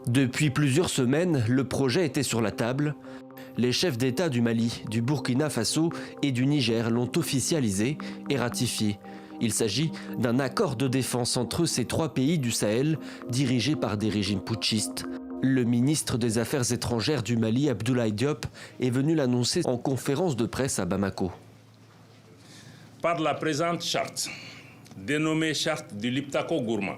Depuis plusieurs semaines, le projet était sur la table. Les chefs d'État du Mali, du Burkina Faso et du Niger l'ont officialisé et ratifié. Il s'agit d'un accord de défense entre ces trois pays du Sahel, dirigés par des régimes putschistes. Le ministre des Affaires étrangères du Mali, Abdoulaye Diop, est venu l'annoncer en conférence de presse à Bamako. Par la présente charte, dénommée charte du Liptako-Gourma,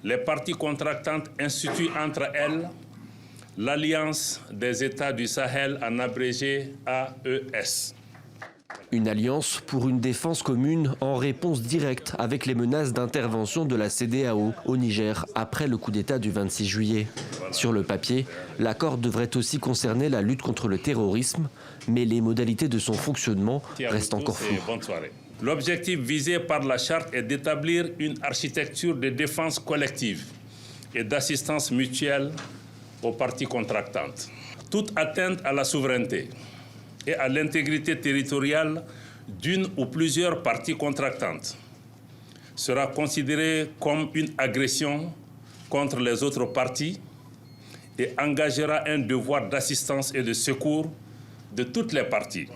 les parties contractantes instituent entre elles l'Alliance des États du Sahel, en abrégé AES. Une alliance pour une défense commune en réponse directe avec les menaces d'intervention de la CEDEAO au Niger après le coup d'État du 26 juillet. Sur le papier, l'accord devrait aussi concerner la lutte contre le terrorisme, mais les modalités de son fonctionnement restent encore floues. L'objectif visé par la charte est d'établir une architecture de défense collective et d'assistance mutuelle aux parties contractantes. Toute atteinte à la souveraineté et à l'intégrité territoriale d'une ou plusieurs parties contractantes sera considérée comme une agression contre les autres parties et engagera un devoir d'assistance et de secours de toutes les parties.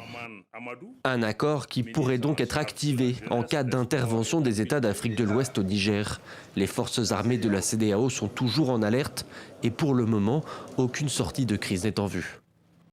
Un accord qui pourrait donc être activé en cas d'intervention des États d'Afrique de l'Ouest au Niger. Les forces armées de la CEDEAO sont toujours en alerte et pour le moment, aucune sortie de crise n'est en vue.